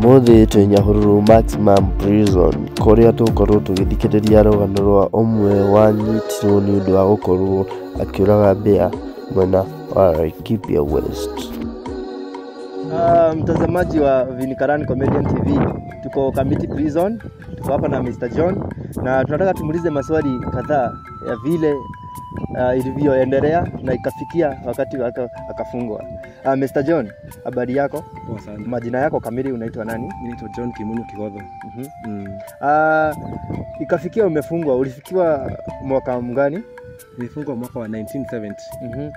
Umuthi twi Nyahururu Maximum Prison kuria tukorwo tugithikiriria rugano rwa umwe wanyitirwo ni undu wa gukorwo akiuraga mbea mwena wa Laikipia West. Mtazamaji wa Vinikarani Comedian TV, tuko Kamiti Prison, tuko hapa na Mr. John na tunataka tumuulize maswali kadhaa ya vile ilivyoendelea na ikafikia wakati akafungwa. Mr. John, habari yako? Poa sana. Majina yako kamili unaitwa nani? Mimi naitwa John Kimunyu Kigodho. Ikafikia umefungwa, ulifikiwa mwaka mgani? Nilifungwa mwaka wa 1970.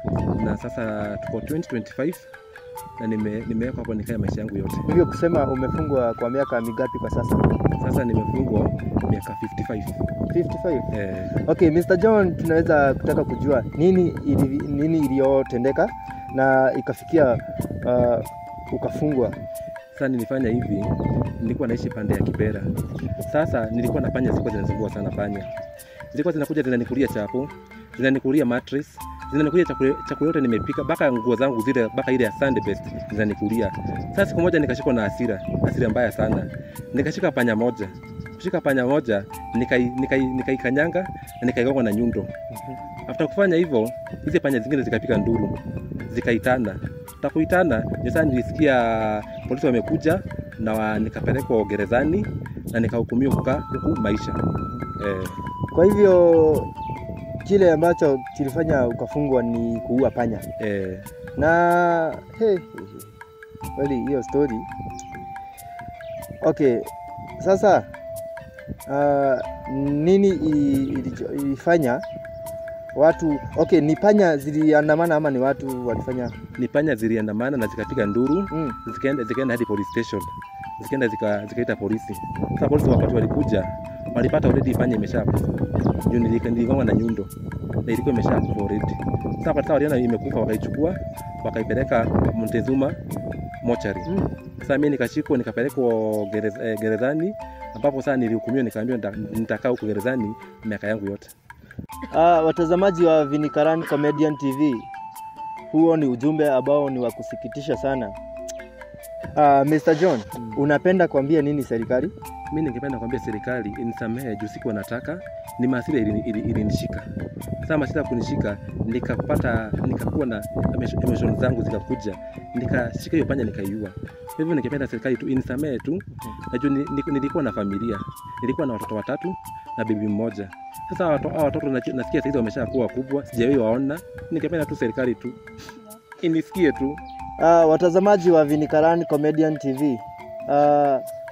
Na sasa tuko 2025 na nimewekwa hapo nikae maisha yangu yote. Hivyo kusema umefungwa kwa miaka mingapi kwa sasa? Sasa nimefungwa miaka 55. 55? Okay, Mr. John, tunaweza kutaka kujua nini iliyotendeka na ikafikia ukafungwa. Sasa nilifanya hivi, nilikuwa naishi pande ya Kibera. Sasa nilikuwa na panya zilikuwa zinasumbua sana panya. Zilikuwa zinakuja zinanikulia chapo, zinanikulia mattress, zinanikulia chakula yote nimepika, baka nguo zangu zile, baka ile ya Sunday best zinanikulia. Sasa siku moja nikashikwa na hasira mbaya sana. Nikashika panya moja. Kushika panya moja nikaikanyanga na nikaigonga na nyundo. After kufanya hivyo, hizo panya zingine zikapika nduru, zikaitana. Takuitana, sasa nilisikia polisi wamekuja na nikapelekwa gerezani na nikahukumiwa kukaa huku maisha. Kwa hivyo kile ambacho kilifanya ukafungwa ni kuua panya. Na wali hiyo story. Okay. Sasa nini ilifanya watu? Okay, ni panya ziliandamana ama ni watu walifanya? Ni panya ziliandamana na zikapiga nduru, zikaenda hadi police station. Zikaita polisi. Sasa polisi wakati walikuja, walipata already panya imeshakufa. Ndio niligonga na nyundo. Na ilikuwa imeshakufa already. Sasa pata waliona imekufa, wakaichukua, wakaipeleka Montezuma mochari. Sasa mimi nikashikwa nikapelekwa gerezani, ambapo sasa nilihukumiwa nikaambiwa nitakaa huko gerezani miaka yangu yote. Watazamaji wa Vinikarani Comedian TV, huo ni ujumbe ambao ni wa kusikitisha sana. Mr. John, unapenda kuambia nini serikali? Mimi ningependa kuambia serikali inisamehe juu sikuwa nataka, ni masira ilinishika. Sasa masira kunishika, nikakuwa na emotions zangu zikakuja, nikashika hiyo panya nikaiua. Kwa hivyo ningependa serikali tu inisamehe tu. Najua nilikuwa na familia, nilikuwa na watoto 3 na bibi mmoja. Sasa watoto nasikia sasa wameshakuwa kubwa, sijawahi waona. Ningependa tu serikali tu inisikie tu. Watazamaji wa Vinikarani Comedian TV,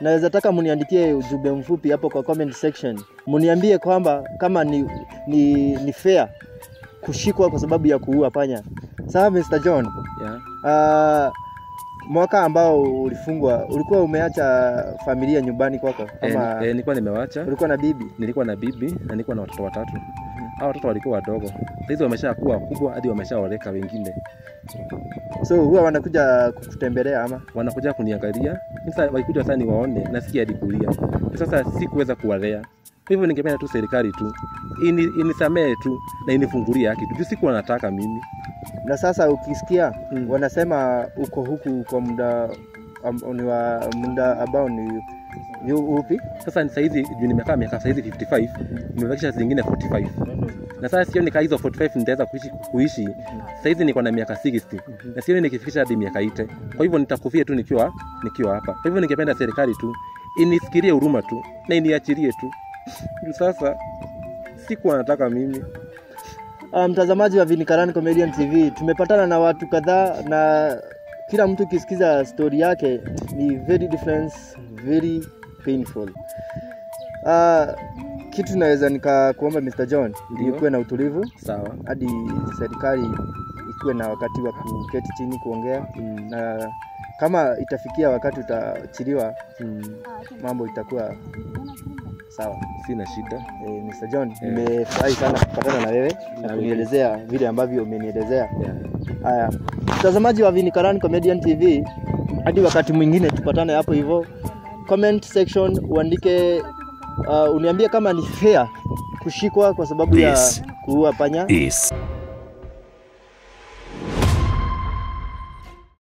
naweza taka mniandikie ujumbe mfupi hapo kwa comment section. Mniambie kwamba kama ni fair kushikwa kwa sababu ya kuua panya. Sawa Mr. John? Mwaka ambao ulifungwa, ulikuwa umeacha familia nyumbani kwako ama? Nilikuwa nimewacha. Ulikuwa na bibi? Nilikuwa na bibi na nilikuwa na watoto 3. Hao watoto walikuwa wadogo. Sasa wameshakuwa kubwa hadi wameshaoleka wengine. So huwa wanakuja kukutembelea ama? Wanakuja kuniangalia. Sasa walikuja sana niwaone, nasikia hadi kulia. Sasa sikuweza kuwalea. Kwa hivyo ningependa tu serikali tu inisamehe tu na inifungulie haki. Juu sikuwa nataka mimi. Na sasa ukisikia wanasema uko huku kwa muda ambao ni upi? Sasa sasa hizi juu nimekaa miaka sasa hizi 55, nimebakisha zingine 45. Na sasa sioni kama hizo 45 nitaweza kuishi. Sasa hizi niko na miaka 60. Na sioni nikifikisha hadi miaka 80. Kwa hivyo nitakufia tu nikiwa hapa. Kwa hivyo ningependa serikali tu inisikirie huruma tu na iniachilie tu. Sasa sikuwa nataka mimi. Mtazamaji wa Vinikarani Comedian TV, tumepatana na watu kadhaa na kila mtu kisikiza story yake ni very different, very painful. Kitu naweza nikakuomba Mr. John, ikuwe na utulivu. Sawa. Hadi serikali ikuwe na wakati wa kuketi chini kuongea. Na kama itafikia wakati utachiliwa, mambo itakuwa sawa. Sina shida. Mr. John, nimefurahi sana kupatana na wewe na kunielezea vile ambavyo umenielezea. Haya, mtazamaji wa Vinikarani Comedian TV, hadi wakati mwingine tupatane hapo hivyo. Comment section uandike, uniambie kama ni fair kushikwa kwa sababu ya kuua panya.